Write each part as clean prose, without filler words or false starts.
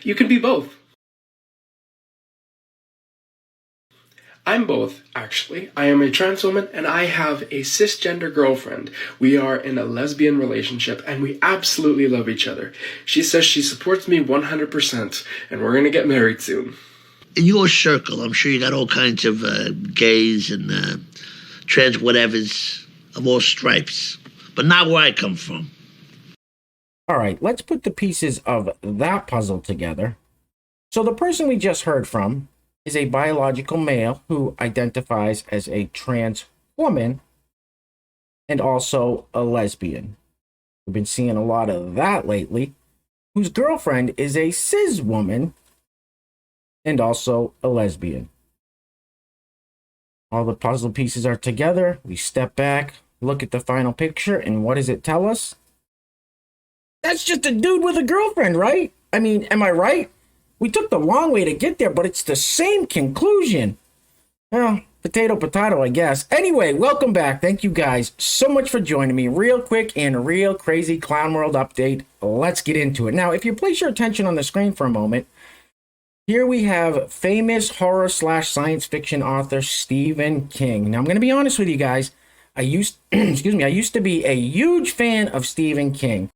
You can be both. I'm both, actually. I am a trans woman and I have a cisgender girlfriend. We are in a lesbian relationship and we absolutely love each other. She says she supports me 100% and we're gonna get married soon. In your circle, I'm sure you got all kinds of gays and trans whatevers of all stripes, but not where I come from. All right, let's put the pieces of that puzzle together. So the person we just heard from is a biological male who identifies as a trans woman and also a lesbian. We've been seeing a lot of that lately, whose girlfriend is a cis woman and also a lesbian. All the puzzle pieces are together. We step back, look at the final picture, and what does it tell us? That's just a dude with a girlfriend, right? I mean, am I right? We took the long way to get there, but it's the same conclusion. Well, potato, potato, I guess. Anyway, welcome back. Thank you guys so much for joining me. Real quick and real crazy Clown World update. Let's get into it. Now, if you place your attention on the screen for a moment, here we have famous horror / science fiction author Stephen King. Now, I'm going to be honest with you guys. I used to be a huge fan of Stephen King.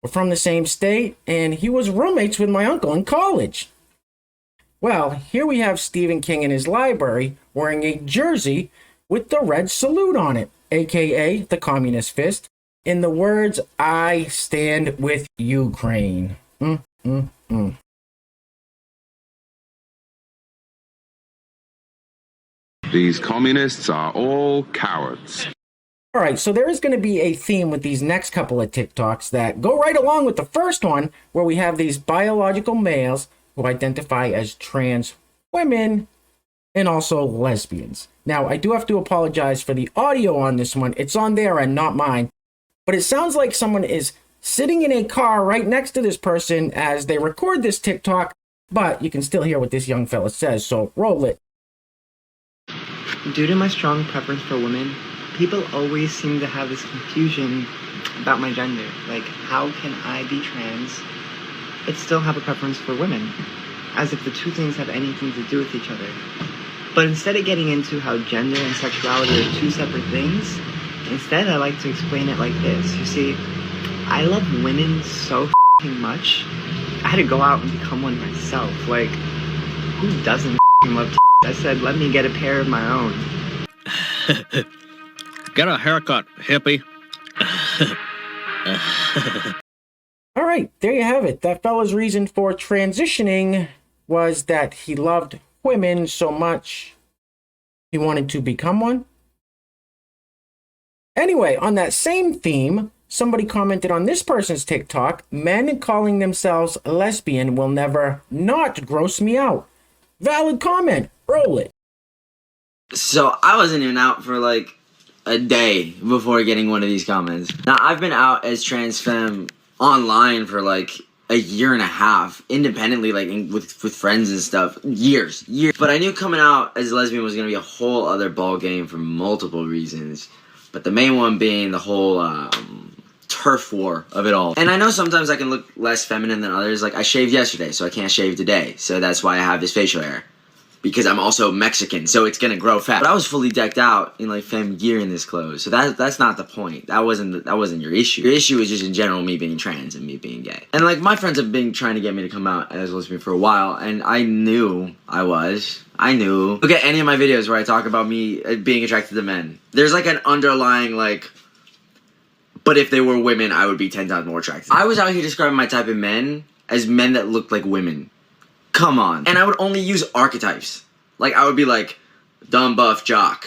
We're from the same state, and he was roommates with my uncle in college. Well, here we have Stephen King in his library wearing a jersey with the red salute on it, aka the Communist Fist, in the words, "I stand with Ukraine." These communists are all cowards. All right, so there is going to be a theme with these next couple of TikToks that go right along with the first one, where we have these biological males who identify as trans women and also lesbians. Now, I do have to apologize for the audio on this one. It's on there and not mine. But it sounds like someone is sitting in a car right next to this person as they record this TikTok, but you can still hear what this young fella says, so roll it. Due to my strong preference for women, people always seem to have this confusion about my gender. Like, how can I be trans but still have a preference for women? As if the two things have anything to do with each other. But instead of getting into how gender and sexuality are two separate things, instead I like to explain it like this. You see, I love women so much, I had to go out and become one myself. Like, who doesn't love I said, let me get a pair of my own. Get a haircut, hippie. All right, there you have it. That fella's reason for transitioning was that he loved women so much he wanted to become one. Anyway, on that same theme, somebody commented on this person's TikTok, "Men calling themselves lesbian will never not gross me out." Valid comment. Roll it. So I wasn't even out for like a day before getting one of these comments. Now, I've been out as trans femme online for like a year and a half, independently, like with friends and stuff, years. But I knew coming out as a lesbian was gonna be a whole other ball game for multiple reasons. But the main one being the whole turf war of it all. And I know sometimes I can look less feminine than others. Like, I shaved yesterday, so I can't shave today. So that's why I have this facial hair. Because I'm also Mexican, so it's gonna grow fat. But I was fully decked out in like femme gear in this clothes, so that's not the point. That wasn't your issue. Your issue is just in general me being trans and me being gay. And like, my friends have been trying to get me to come out as a lesbian for a while, and I knew I was. I knew. Look at any of my videos where I talk about me being attracted to men. There's like an underlying like, but if they were women, I would be 10 times more attracted. I was out here describing my type of men as men that looked like women. Come on. And I would only use archetypes. Like, I would be like, dumb buff jock,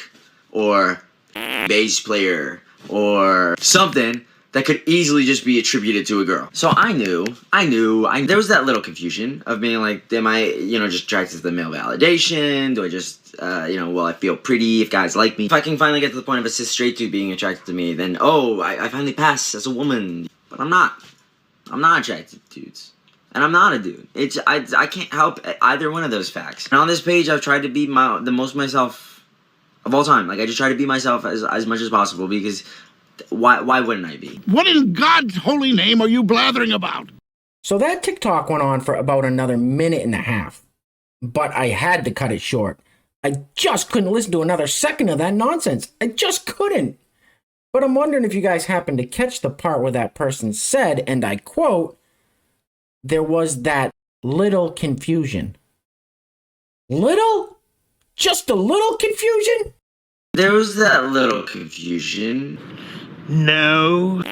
or bass player, or something that could easily just be attributed to a girl. So I knew, there was that little confusion of being like, am I, just attracted to the male validation? Do I just, will I feel pretty if guys like me? If I can finally get to the point of a cis straight dude being attracted to me, then, I finally pass as a woman. But I'm not. I'm not attracted to dudes. And I'm not a dude. I can't help either one of those facts. And on this page, I've tried to be the most myself of all time. Like, I just try to be myself as much as possible, because why wouldn't I be? What in God's holy name are you blathering about? So that TikTok went on for about another minute and a half, but I had to cut it short. I just couldn't listen to another second of that nonsense. I just couldn't. But I'm wondering if you guys happened to catch the part where that person said, and I quote, there was that little confusion. Little? Just a little confusion? There was that little confusion. No,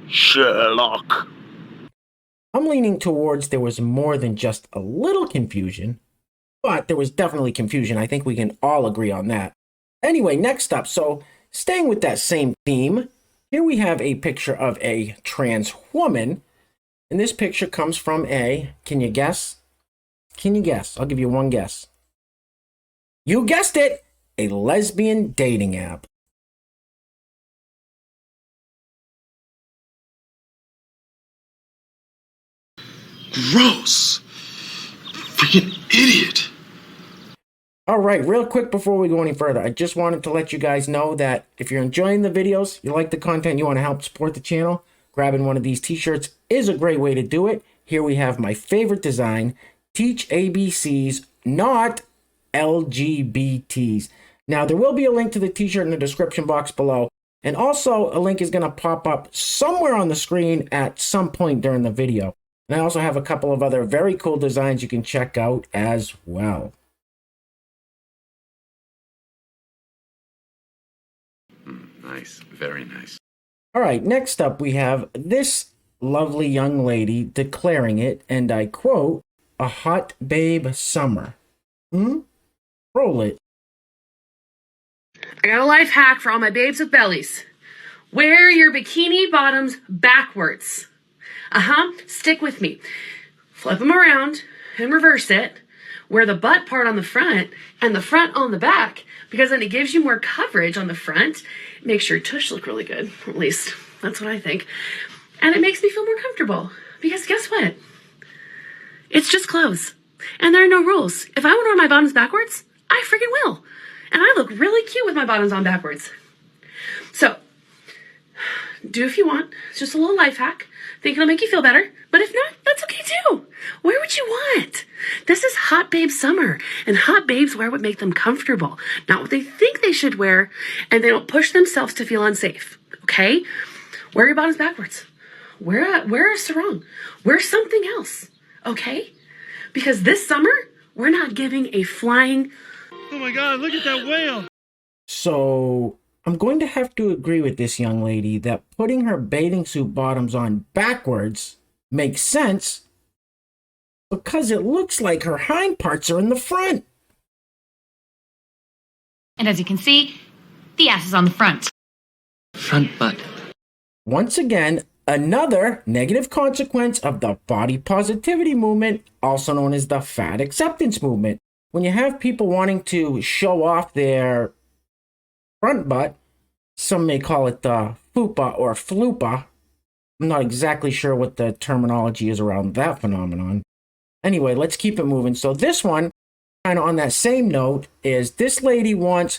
Sherlock. I'm leaning towards there was more than just a little confusion, but there was definitely confusion. I think we can all agree on that. Anyway, next up, so staying with that same theme, here we have a picture of a trans woman, and this picture comes from can you guess? Can you guess? I'll give you one guess. You guessed it, a lesbian dating app. Gross. Freaking idiot. All right, real quick before we go any further, I just wanted to let you guys know that if you're enjoying the videos, you like the content, you want to help support the channel, grabbing one of these t-shirts is a great way to do it. Here we have my favorite design, Teach ABCs, not LGBTs. Now, there will be a link to the t-shirt in the description box below, and also a link is going to pop up somewhere on the screen at some point during the video. And I also have a couple of other very cool designs you can check out as well. Nice. Very nice. All right, next up we have this lovely young lady declaring it, and I quote, a hot babe summer. Roll it. I got a life hack for all my babes with bellies. Wear your bikini bottoms backwards. Stick with me. Flip them around and reverse it. Wear the butt part on the front and the front on the back, because then it gives you more coverage on the front. It makes your tush look really good. At least that's what I think. And it makes me feel more comfortable, because guess what? It's just clothes. And there are no rules. If I want to wear my bottoms backwards, I freaking will. And I look really cute with my bottoms on backwards. So, do if you want. It's just a little life hack. Think it'll make you feel better. But if not, that's okay too. Wear what you want. This is hot babe summer. And hot babes wear what make them comfortable, not what they think they should wear. And they don't push themselves to feel unsafe. Okay? Wear your bottoms backwards. Wear a sarong. Wear something else. Okay? Because this summer, we're not giving a flying... Oh my God, look at that whale. So, I'm going to have to agree with this young lady that putting her bathing suit bottoms on backwards makes sense because it looks like her hind parts are in the front. And as you can see, the ass is on the front. Front butt. Once again, another negative consequence of the body positivity movement, also known as the fat acceptance movement. When you have people wanting to show off their front butt, some may call it the fupa or flupa. I'm not exactly sure what the terminology is around that phenomenon. Anyway, let's keep it moving. So this one, kind of on that same note, is this lady wants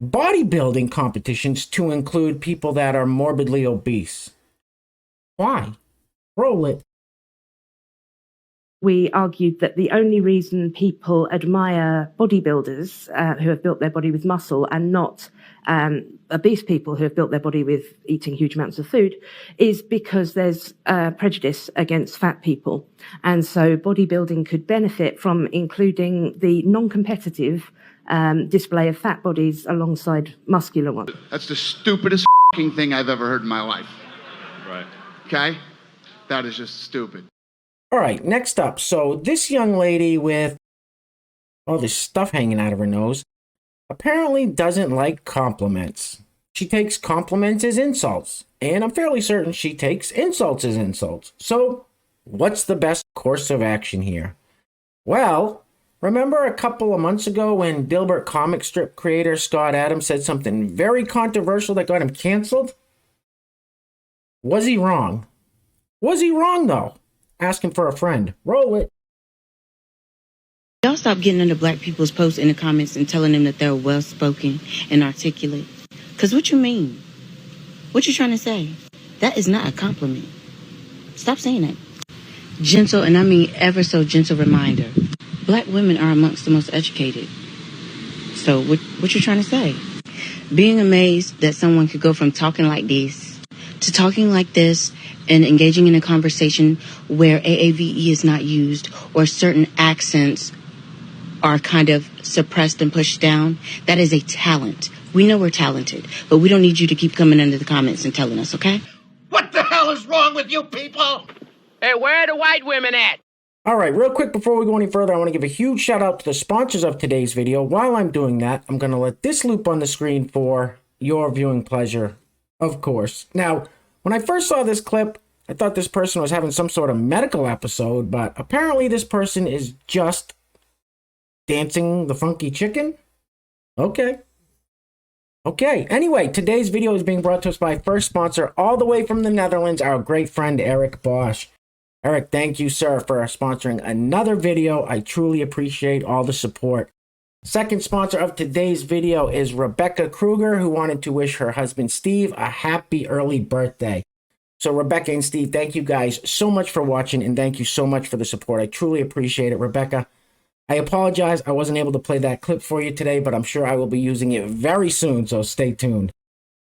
bodybuilding competitions to include people that are morbidly obese. Why? Roll it. We argued that the only reason people admire bodybuilders who have built their body with muscle and not obese people who have built their body with eating huge amounts of food is because there's prejudice against fat people. And so bodybuilding could benefit from including the non-competitive display of fat bodies alongside muscular ones. That's the stupidest thing I've ever heard in my life. Right. Okay? That is just stupid. All right, next up. So this young lady with all this stuff hanging out of her nose apparently doesn't like compliments. She takes compliments as insults, and I'm fairly certain she takes insults as insults. So what's the best course of action here? Well, remember a couple of months ago when Dilbert comic strip creator Scott Adams said something very controversial that got him canceled? Was he wrong? Was he wrong, though? Asking for a friend. Roll it. Y'all stop getting under black people's posts in the comments and telling them that they're well-spoken and articulate. Because what you mean? What you trying to say? That is not a compliment. Stop saying that. gentle, and I mean ever so gentle reminder. Black women are amongst the most educated. So what you trying to say? Being amazed that someone could go from talking like this to talking like this and engaging in a conversation where AAVE is not used or certain accents are kind of suppressed and pushed down, that is a talent. We know we're talented, but we don't need you to keep coming into the comments and telling us, okay? What the hell is wrong with you people? Hey, where are the white women at? All right, real quick before we go any further, I want to give a huge shout out to the sponsors of today's video. While I'm doing that, I'm going to let this loop on the screen for your viewing pleasure, of course. Now, when I first saw this clip, I thought this person was having some sort of medical episode, but apparently this person is just dancing the funky chicken? Okay. Anyway, today's video is being brought to us by first sponsor all the way from the Netherlands, our great friend Eric Bosch. Eric, thank you, sir, for sponsoring another video. I truly appreciate all the support. Second sponsor of today's video is Rebecca Kruger, who wanted to wish her husband Steve a happy early birthday. So Rebecca and Steve, thank you guys so much for watching, and thank you so much for the support. I truly appreciate it. Rebecca, I apologize I wasn't able to play that clip for you today, but I'm sure I will be using it very soon, so stay tuned.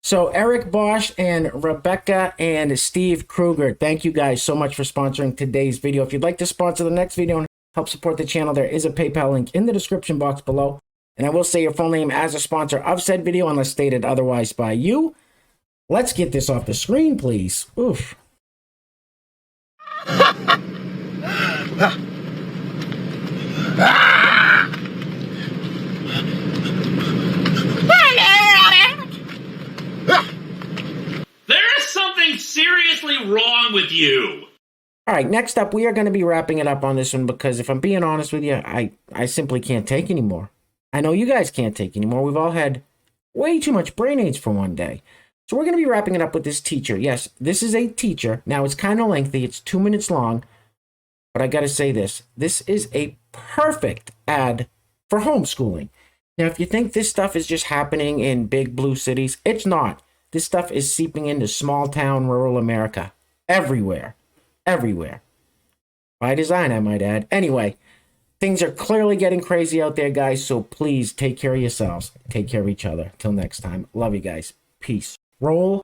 So Eric Bosch and Rebecca and Steve Kruger, thank you guys so much for sponsoring today's video. If you'd like to sponsor the next video and help support the channel, there is a PayPal link in the description box below. And I will say your full name as a sponsor of said video unless stated otherwise by you. Let's get this off the screen, please. Oof. There is something seriously wrong with you. All right, next up, we are going to be wrapping it up on this one because if I'm being honest with you, I simply can't take anymore. I know you guys can't take anymore. We've all had way too much brain aids for one day. So we're going to be wrapping it up with this teacher. Yes, this is a teacher. Now, it's kind of lengthy. It's 2 minutes long. But I got to say this. This is a perfect ad for homeschooling. Now, if you think this stuff is just happening in big blue cities, it's not. This stuff is seeping into small town, rural America. Everywhere. Everywhere. By design, I might add. Anyway, things are clearly getting crazy out there, guys. So please take care of yourselves. Take care of each other. Till next time. Love you guys. Peace. Roll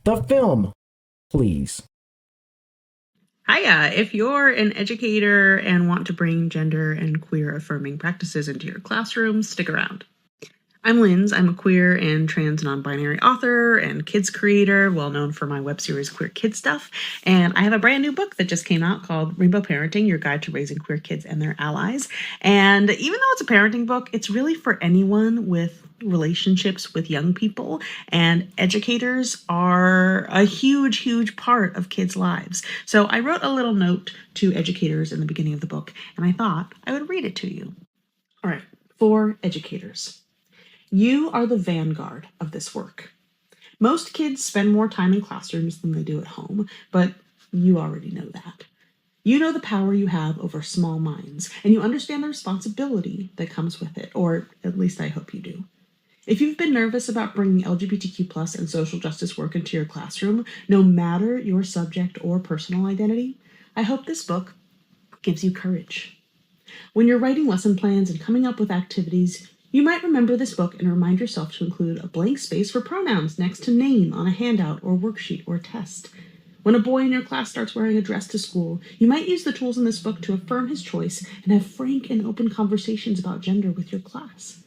the film, please. Hiya! If you're an educator and want to bring gender and queer affirming practices into your classroom, stick around. I'm Linz. I'm a queer and trans non-binary author and kids creator, well known for my web series Queer Kid Stuff. And I have a brand new book that just came out called Rainbow Parenting, Your Guide to Raising Queer Kids and Their Allies. And even though it's a parenting book, it's really for anyone with relationships with young people, and educators are a huge, huge part of kids' lives. So I wrote a little note to educators in the beginning of the book, and I thought I would read it to you. All right, for educators. You are the vanguard of this work. Most kids spend more time in classrooms than they do at home, but you already know that. You know the power you have over small minds, and you understand the responsibility that comes with it, or at least I hope you do. If you've been nervous about bringing LGBTQ+ and social justice work into your classroom, no matter your subject or personal identity, I hope this book gives you courage. When you're writing lesson plans and coming up with activities, you might remember this book and remind yourself to include a blank space for pronouns next to name on a handout or worksheet or test. When a boy in your class starts wearing a dress to school, you might use the tools in this book to affirm his choice and have frank and open conversations about gender with your class.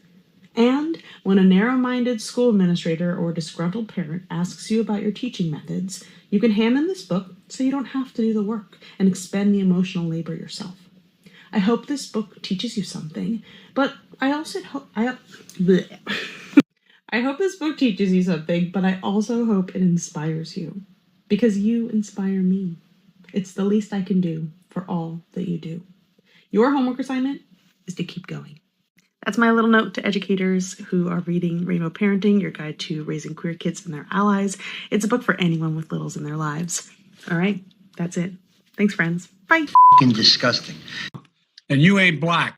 And when a narrow-minded school administrator or disgruntled parent asks you about your teaching methods, you can hand them this book so you don't have to do the work and expend the emotional labor yourself. I hope this book teaches you something, but I also hope I hope this book teaches you something, but I also hope it inspires you, because you inspire me. It's the least I can do for all that you do. Your homework assignment is to keep going. That's my little note to educators who are reading Rainbow Parenting, Your Guide to Raising Queer Kids and Their Allies. It's a book for anyone with littles in their lives. All right, that's it. Thanks, friends. Bye. Fucking disgusting. And you ain't black.